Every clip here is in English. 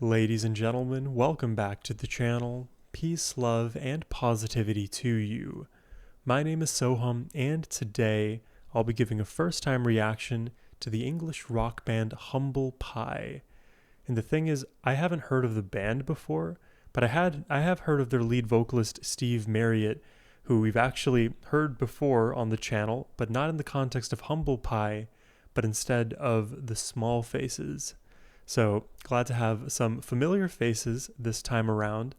Ladies and gentlemen, welcome back to the channel. Peace, love, and positivity to you. My name is Sohum, and today I'll be giving a first-time reaction to the English rock band Humble Pie. And the thing is, I haven't heard of the band before, but I have heard of their lead vocalist Steve Marriott, who we've actually heard before on the channel, but not in the context of Humble Pie, but instead of the Small Faces. So glad to have some familiar faces this time around.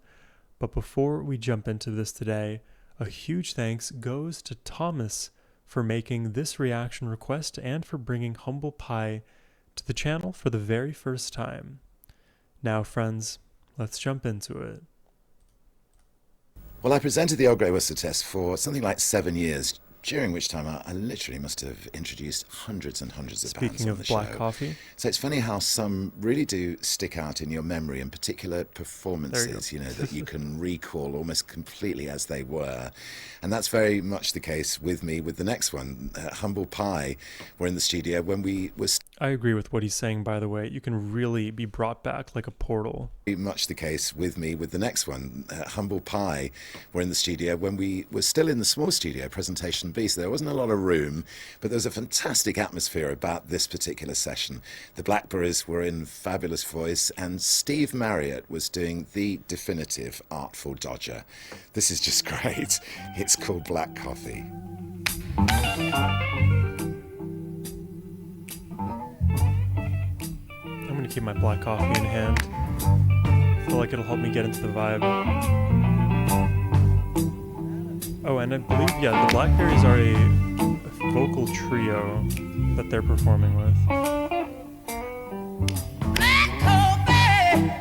But before we jump into this today, a huge thanks goes to Thomas for making this reaction request and for bringing Humble Pie to the channel for the very first time. Now, friends, let's jump into it. Well, I presented the Old Grey Whistle test for something like 7 years, during which time I literally must have introduced hundreds and hundreds of bands Speaking on the of show. black coffee, So it's funny how some really do stick out in your memory, and particular performances, that you can recall almost completely as they were. And that's very much the case with me with the next one. Humble Pie were in the studio when we were I agree with what he's saying, by the way. You can really be brought back like a portal. much the case with me with the next one. Humble Pie were in the studio when we were still in the small studio, Presentation B, so there wasn't a lot of room, but there was a fantastic atmosphere about this particular session. The Blackberries were in fabulous voice, and Steve Marriott was doing the definitive Artful Dodger. This is just great. It's called Black Coffee. I'm going to keep my black coffee in hand. I feel like it'll help me get into the vibe. Oh, and I believe, yeah, the Blackberries are a vocal trio that they're performing with. Black coffee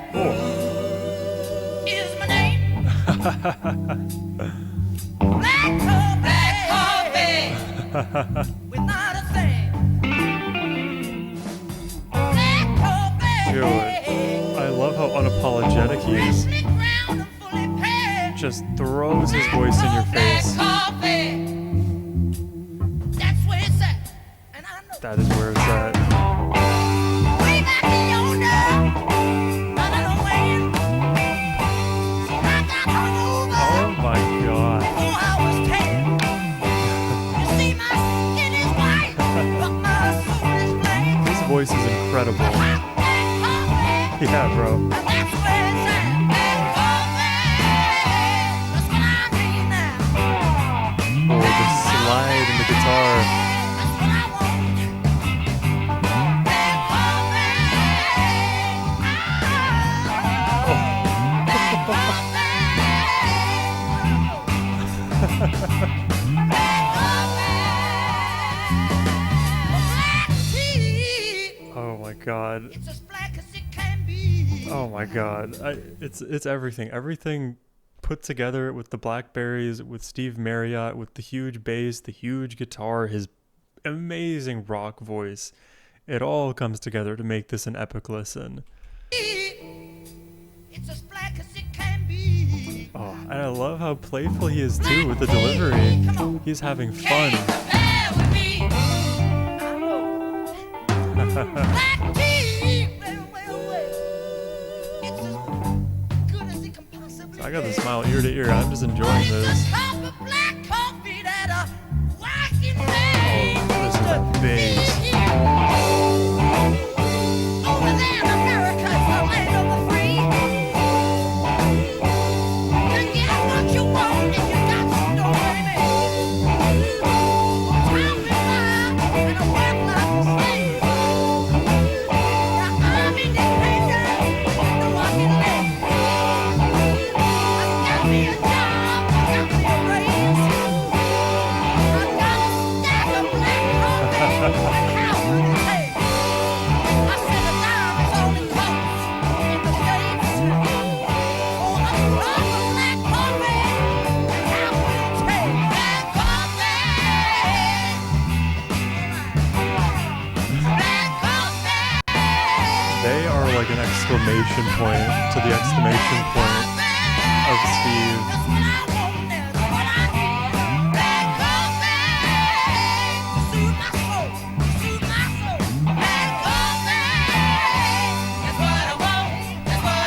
is my name. Black coffee without a thing. Black coffee. Dude, I love how unapologetic he is. Freshly ground and fully paid. Just throws his voice in your face. Coffee. That's where it's at. And I know. That is where it's at. Way back yonder, under the wind. So I got hung over. Oh my god. Oh, I was tan. You see, my skin is white, but my soul is black. His voice is incredible. Black coffee, Yeah, bro. and that's where it's at. Black coffee, that's what I need now. Oh, the slide in the guitar. That's what I want. Black coffee. Oh my god. It's as black as it can be. Oh my god. It's everything. Everything put together with the Blackberries, with Steve Marriott, with the huge bass, the huge guitar, his amazing rock voice. It all comes together to make this an epic listen. It's as black as it can be. Oh, and I love how playful he is too with the delivery. He's having fun. Compare with me. Black tea. Well. It's as good as it can possibly I got the be. smile ear to ear. I'm just enjoying It's this. a cup of black coffee that a whacking Oh, man listen to that bass. Over there in America, it's the land of the free. You get what you want and you got to do it. Time is life and I work like a slave. Now I'm independent, no one can live. I got me a job, I got me a raise. I got a stack of black coffee and how would it taste? I said a dime is all it costs in the States. For a cup of black coffee, and how would it taste? Black coffee. Black coffee. They are like an exclamation point to the exclamation point of Steve. That's what I want, that's what I need. Black coffee. To soothe my soul, to soothe my soul. Black coffee. That's what I want, that's what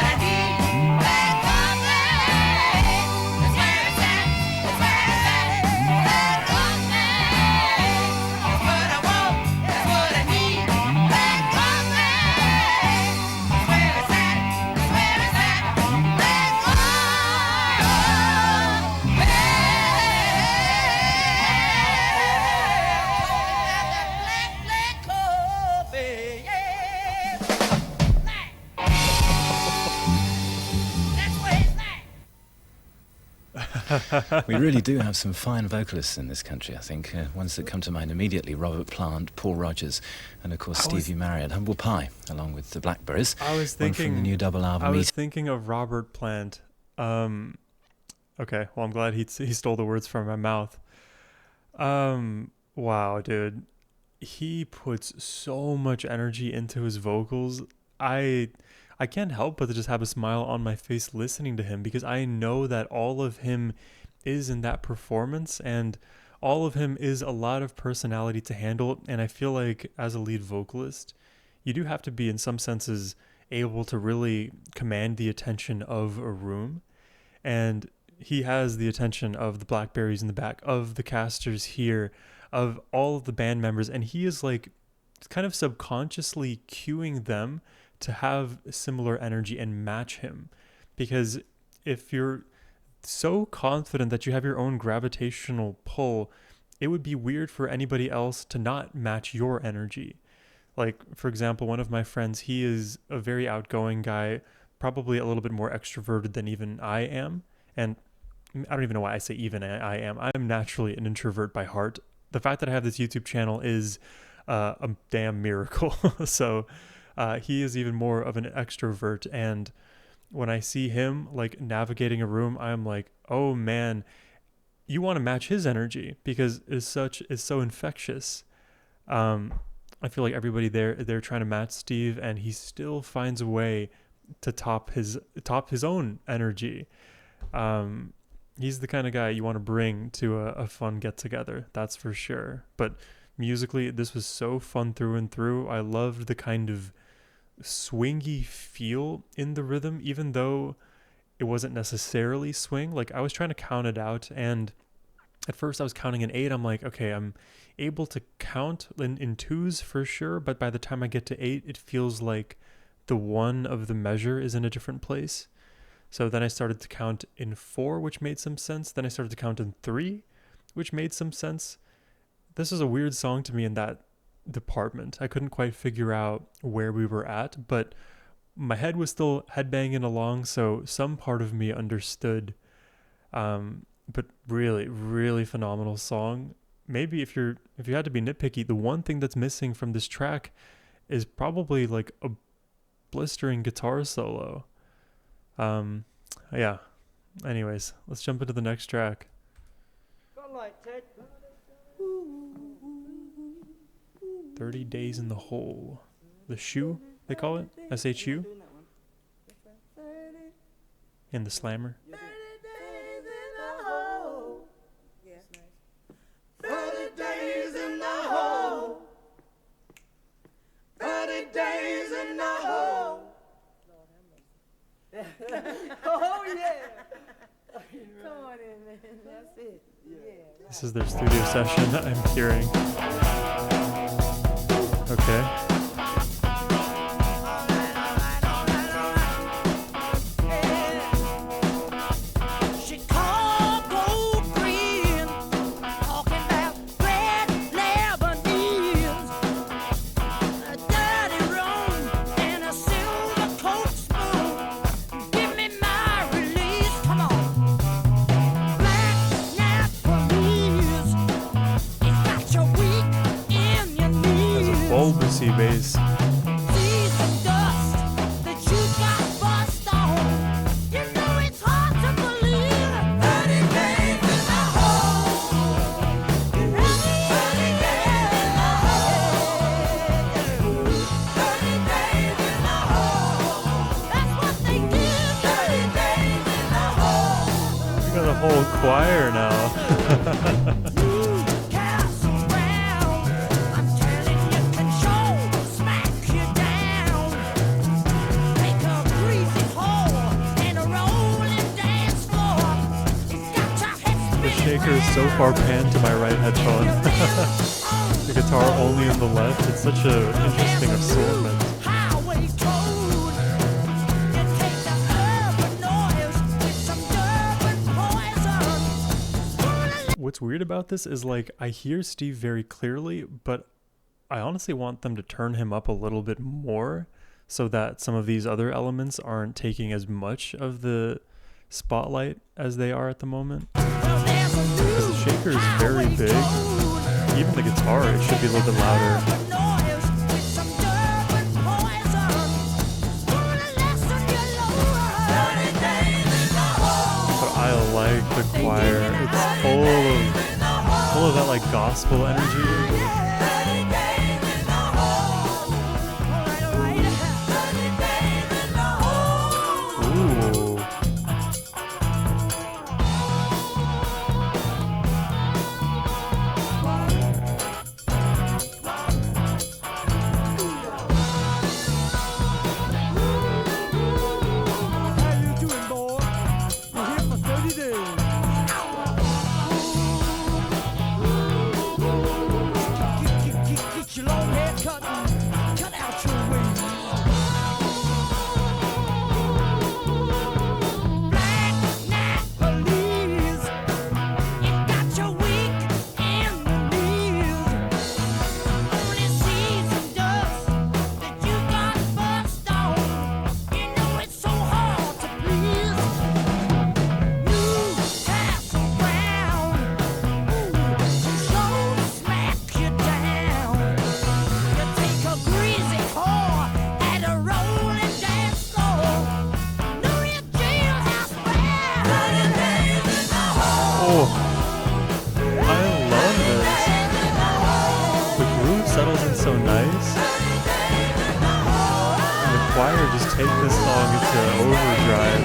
We really do have some fine vocalists in this country, I think. Ones that come to mind immediately: Robert Plant, Paul Rogers, and of course Stevie Marriott. Humble Pie, along with the Blackberries. I was One from the new double album. I was thinking of Robert Plant. Okay, well, I'm glad he stole the words from my mouth. Wow, dude. He puts so much energy into his vocals. I can't help but to just have a smile on my face listening to him, because I know that all of him is in that performance, and all of him is a lot of personality to handle. And I feel like as a lead vocalist, you do have to be, in some senses, able to really command the attention of a room. And he has the attention of the Blackberries in the back, of the casters here, of all of the band members. And he is like kind of subconsciously cueing them to have similar energy and match him. Because if you're so confident that you have your own gravitational pull, it would be weird for anybody else to not match your energy. Like, for example, one of my friends, he is a very outgoing guy, probably a little bit more extroverted than even I am. And I don't even know why I say even I am. I'm naturally an introvert by heart. The fact that I have this YouTube channel is a damn miracle. So he is even more of an extrovert. And when I see him like navigating a room, I'm like, oh man, you want to match his energy, because it's so infectious. I feel like everybody there, they're trying to match Steve, and he still finds a way to top his own energy. He's the kind of guy you want to bring to a fun get together, that's for sure. But musically, this was so fun through and through. I loved the kind of swingy feel in the rhythm, even though it wasn't necessarily swing. Like, I was trying to count it out, and at first I was counting an 8. I'm like, okay, I'm able to count in twos for sure, but by the time I get to 8, it feels like the one of the measure is in a different place. So then I started to count in 4, which made some sense. Then I started to count in 3, which made some sense. This is a weird song to me in that department. I couldn't quite figure out where we were at, but my head was still headbanging along, so some part of me understood. But really, really phenomenal song. Maybe if you had to be nitpicky, the one thing that's missing from this track is probably like a blistering guitar solo. Yeah. Anyways, let's jump into the next track. 30 Days in the Hole. The Shoe, they call it? SHU? In the Slammer. 30 days in the hole. 30 days in the hole. Oh yeah. Come on in, man. That's it. Yeah. This is their studio session, I'm hearing. Okay. Bulbous bass. We got a whole choir now. Shaker is so far panned to my right headphone. The guitar only in the left. It's such an interesting assortment. What's weird about this is, like, I hear Steve very clearly, but I honestly want them to turn him up a little bit more so that some of these other elements aren't taking as much of the spotlight as they are at the moment. Because the shaker is very big. Even the guitar, it should be a little bit louder. But I like the choir. It's full of that like gospel energy. Ooh. Settles in so nice. And the choir just take this song into overdrive.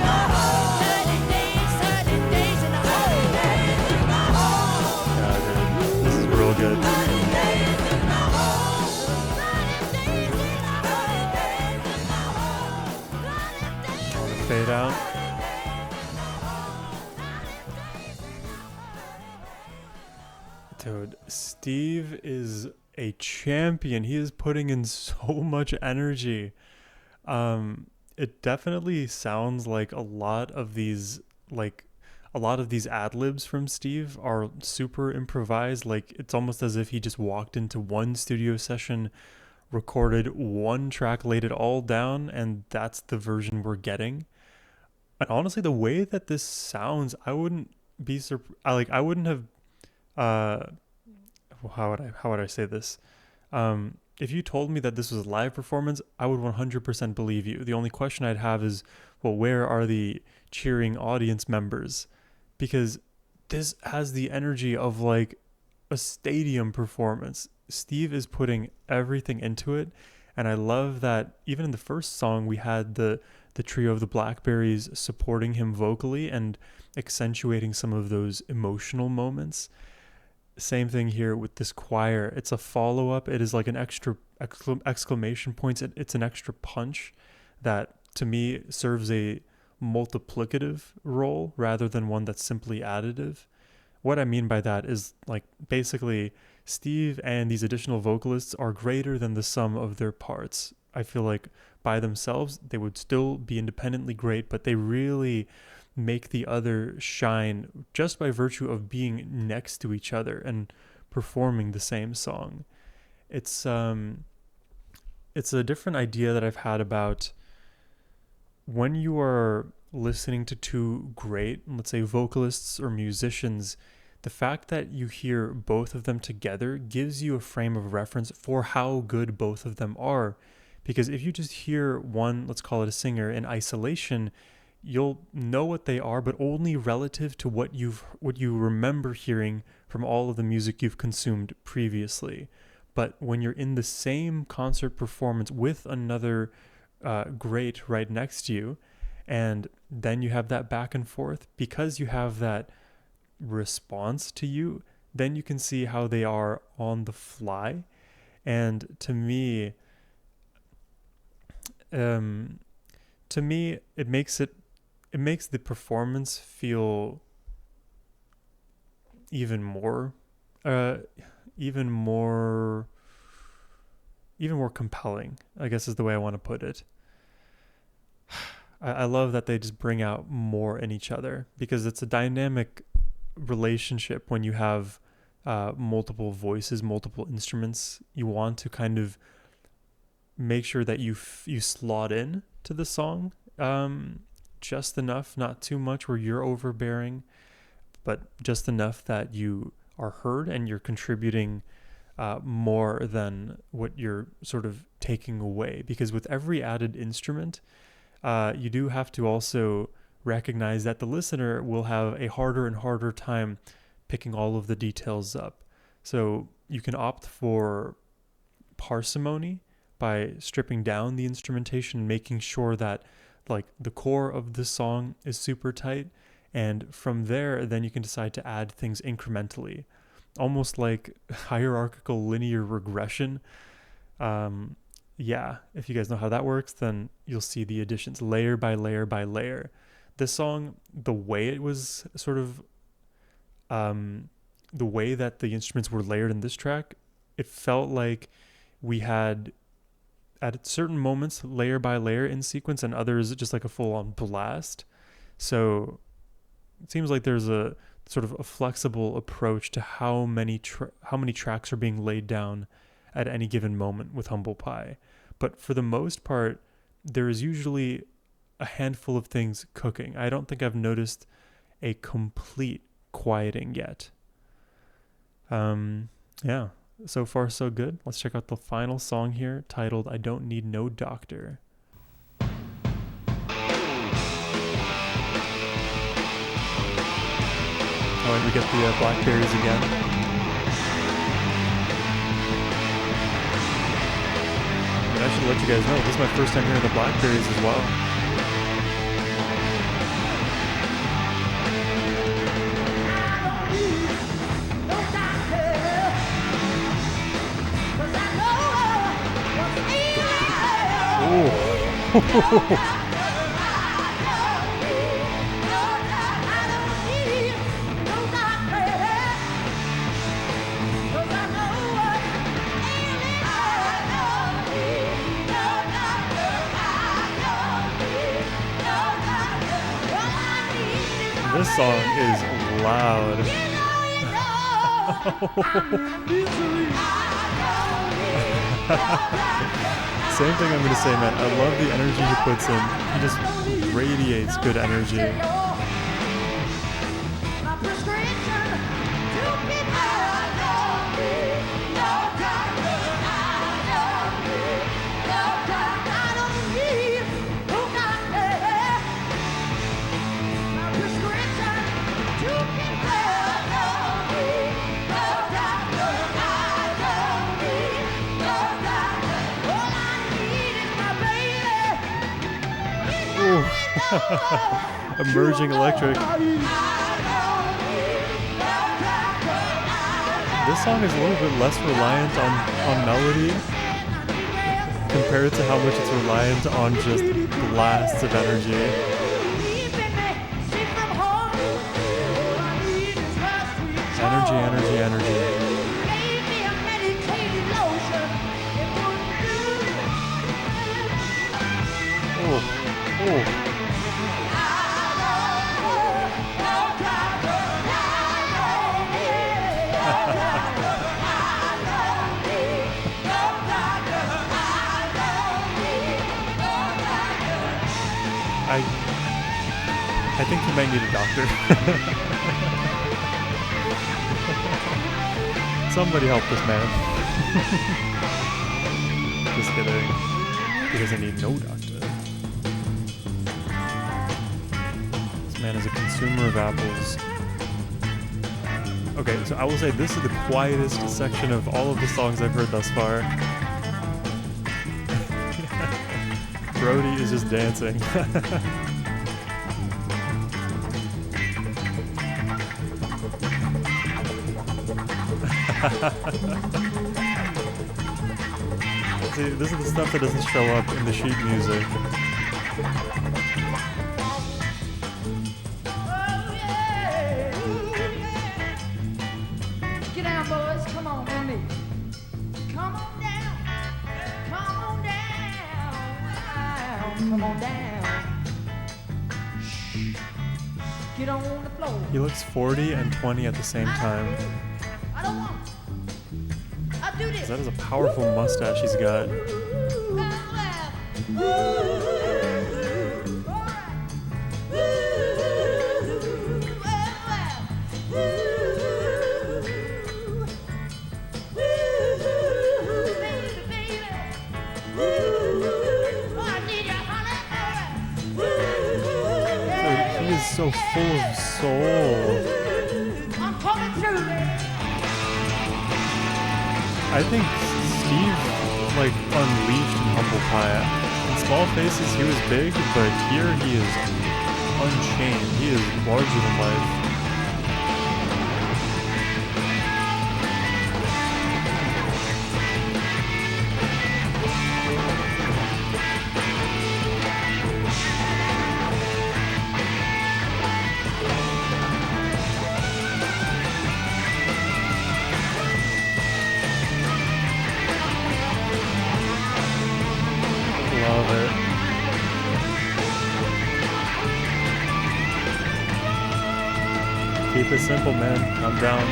Yeah, dude, this is real good. Fade out. Dude, Steve is a champion. He is putting in so much energy. It definitely sounds like a lot of these ad-libs from Steve are super improvised. Like, it's almost as if he just walked into one studio session, recorded one track, laid it all down, and that's the version we're getting. And honestly, the way that this sounds, I wouldn't be I wouldn't have how would I say this? If you told me that this was a live performance, I would 100% believe you. The only question I'd have is, well, where are the cheering audience members? Because this has the energy of like a stadium performance. Steve is putting everything into it, and I love that even in the first song we had the trio of the Blackberries supporting him vocally and accentuating some of those emotional moments. Same thing here with this choir. It's a follow-up. It is like an extra exclamation points. It's an extra punch that to me serves a multiplicative role rather than one that's simply additive. What I mean by that is, like, basically Steve and these additional vocalists are greater than the sum of their parts. I feel like by themselves they would still be independently great, but they really make the other shine just by virtue of being next to each other and performing the same song. It's a different idea that I've had about when you are listening to two great, let's say, vocalists or musicians. The fact that you hear both of them together gives you a frame of reference for how good both of them are. Because if you just hear one, let's call it a singer, in isolation, you'll know what they are, but only relative to what you remember hearing from all of the music you've consumed previously. But when you're in the same concert performance with another great right next to you, and then you have that back and forth, because you have that response to you, then you can see how they are on the fly. And to me, it makes the performance feel even more compelling, I guess is the way I want to put it. I love that they just bring out more in each other, because it's a dynamic relationship when you have multiple voices, multiple instruments. You want to kind of make sure that you slot in to the song just enough, not too much where you're overbearing, but just enough that you are heard and you're contributing more than what you're sort of taking away. Because with every added instrument, you do have to also recognize that the listener will have a harder and harder time picking all of the details up. So you can opt for parsimony by stripping down the instrumentation and making sure that like the core of the song is super tight, and from there then you can decide to add things incrementally, almost like hierarchical linear regression. Yeah, if you guys know how that works, then you'll see the additions layer by layer by layer. This song, the way it was sort of the way that the instruments were layered in this track, it felt like we had at certain moments layer by layer in sequence and others just like a full-on blast. So it seems like there's a sort of a flexible approach to how many tracks are being laid down at any given moment with Humble Pie. But for the most part, there is usually a handful of things cooking. I don't think I've noticed a complete quieting yet. Yeah, so far so good. Let's check out the final song here, titled I Don't Need No Doctor. Oh, and we get the blackberries again. And I should let you guys know, this is my first time hearing the blackberries as well. This song is loud. Same thing I'm going to say, man. I love the energy he puts in. He just radiates good energy. Emerging electric. This song is a little bit less reliant on melody compared to how much it's reliant on just blasts of energy. Energy. Oh. I think you might need a doctor. Somebody help this man. Just kidding. He doesn't need no doctor. This man is a consumer of apples. Okay, so I will say this is the quietest section of all of the songs I've heard thus far. Brody is just dancing. See, this is the stuff that doesn't show up in the sheet music. Get down, boys. Come on with me. Come on down. Come on down. Come on down. Shh. Get on the floor. He looks 40 and 20 at the same time. I don't want. I do this. That is a powerful mustache he's got. He is so full of soul. I'm coming through there. I think Steve, like, unleashed in Humble Pie. In Small Faces, he was big, but here he is unchained. He is larger than life. Love it. Keep it simple, man. I'm down.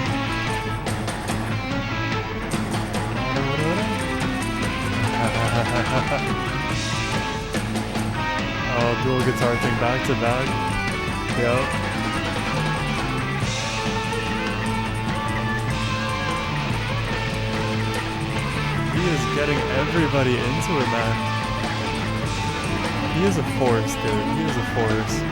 Oh, dual guitar thing back to back. Yep. He is getting everybody into it, man. He is a force, dude. He is a force.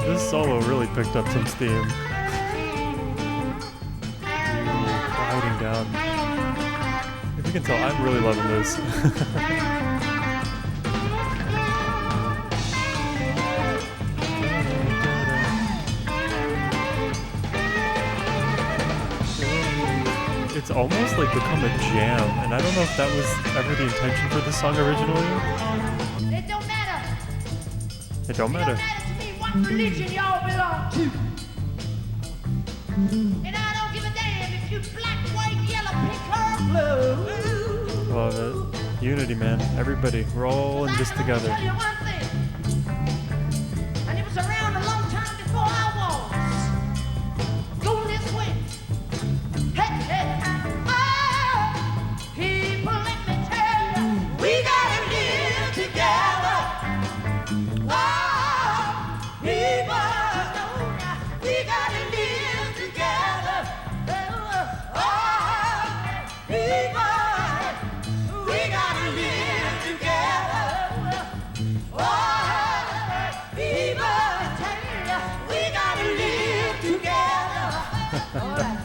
This solo really picked up some steam. Gliding down. If you can tell, I'm really loving this. It's almost like become a jam, and I don't know if that was ever the intention for this song originally. It don't matter. It don't matter. It don't matter to me what religion y'all belong to. And I don't give a damn if you black, white, yellow, pink, or blue. Love it. Unity, man. Everybody, we're all in this together. I'll tell you one thing. And it was around a long time before I was. Go this way. Hey, hey. Oh, people, let me tell you, we gotta live together. Oh, people, we gotta live together. Oh, people, we gotta live together. Oh, people, tell you, we gotta live together. All right,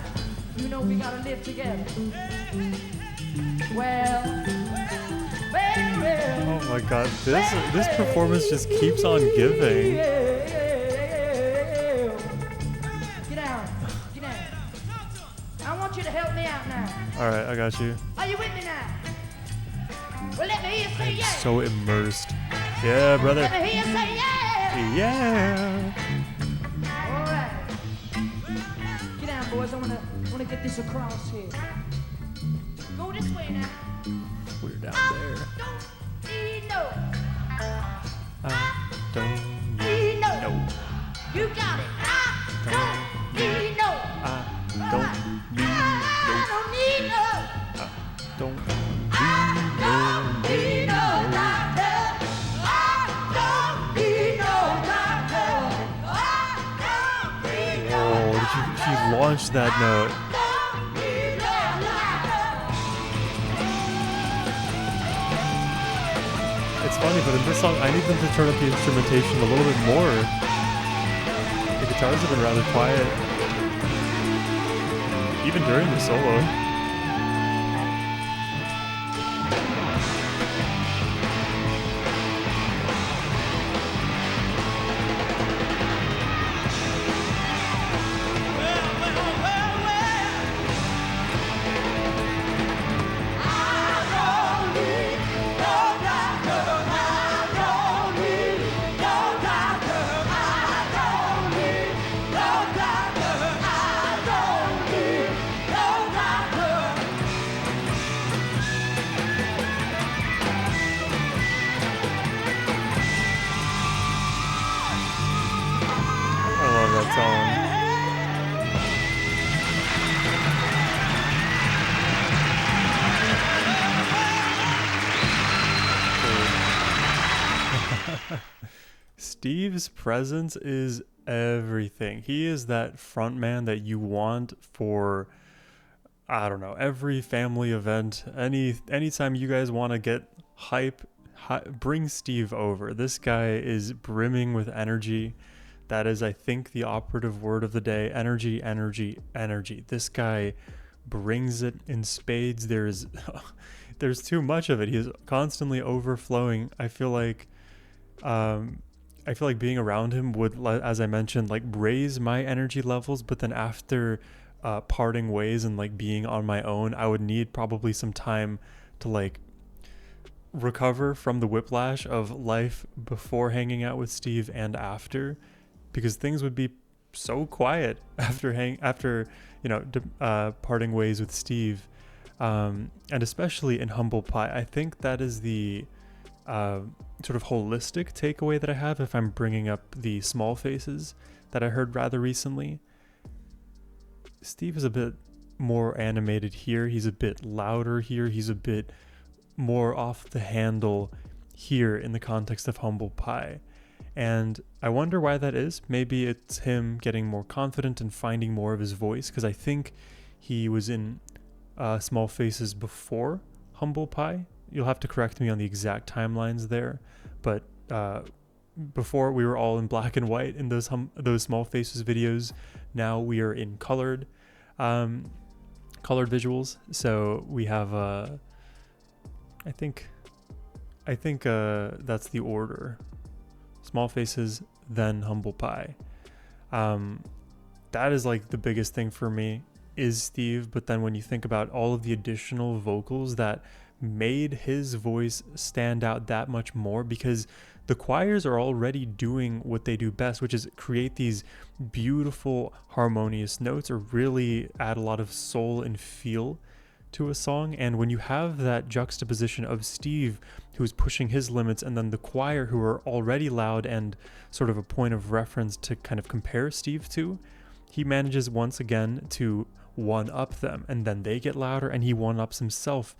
you know we gotta live together. Well, well. Oh my god, this performance just keeps on giving. Get down. Get down. I want you to help me out now. Alright, I got you. Are you with me now? Well, let me hear you say yeah. So immersed. Yeah, brother. Let me hear you say yeah. Yeah. All right. Get down, boys. I wanna get this across here. Go this way now. We're down there. Don't need no. I don't Need no. know. You got it. I don't need no. I don't need I don't need no. don't I don't need no doctor. I don't need no doctor. I don't need no Oh, she launched that note. don't need no doctor. It's funny, but in this song, I need them to turn up the instrumentation a little bit more. The guitars have been rather quiet, even during the solo. I love that song. Steve's presence is everything. He is that front man that you want for, I don't know, every family event. Anytime you guys want to get bring Steve over. This guy is brimming with energy. That is, I think, the operative word of the day. Energy, energy, energy. This guy brings it in spades. There's too much of it. He is constantly overflowing. I feel like being around him would, as I mentioned, like raise my energy levels. But then after parting ways and like being on my own, I would need probably some time to like recover from the whiplash of life before hanging out with Steve and after, because things would be so quiet after parting ways with Steve, and especially in Humble Pie. I think that is the sort of holistic takeaway that I have if I'm bringing up the small faces that I heard rather recently. Steve is a bit more animated here. He's a bit louder here. He's a bit more off the handle here in the context of Humble Pie. And I wonder why that is. Maybe it's him getting more confident and finding more of his voice, because I think he was in Small Faces before Humble Pie. You'll have to correct me on the exact timelines there, but before we were all in black and white in those Small Faces videos. Now we are in colored visuals. So we have I think that's the order. Small Faces, then Humble Pie. That is like the biggest thing for me is Steve. But then when you think about all of the additional vocals that made his voice stand out that much more, because the choirs are already doing what they do best, which is create these beautiful harmonious notes or really add a lot of soul and feel to a song. And when you have that juxtaposition of Steve, who's pushing his limits, and then the choir, who are already loud and sort of a point of reference to kind of compare Steve to, he manages once again to one-up them, and then they get louder and he one-ups himself,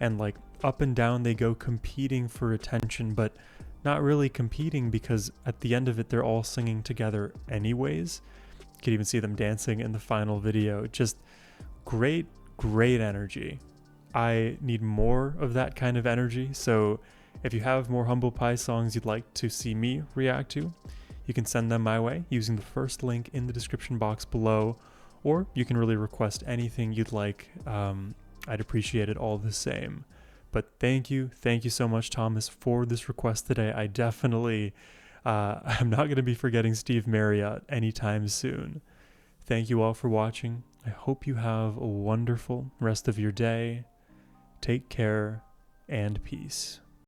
and like up and down they go, competing for attention, but not really competing, because at the end of it they're all singing together anyways. You can even see them dancing in the final video. Just great energy. I need more of that kind of energy. So if you have more Humble Pie songs you'd like to see me react to, you can send them my way using the first link in the description box below, or you can really request anything you'd like. I'd appreciate it all the same. But thank you so much, Thomas, for this request today. I definitely I'm not going to be forgetting Steve Marriott anytime soon. Thank you all for watching. I hope you have a wonderful rest of your day. Take care and peace.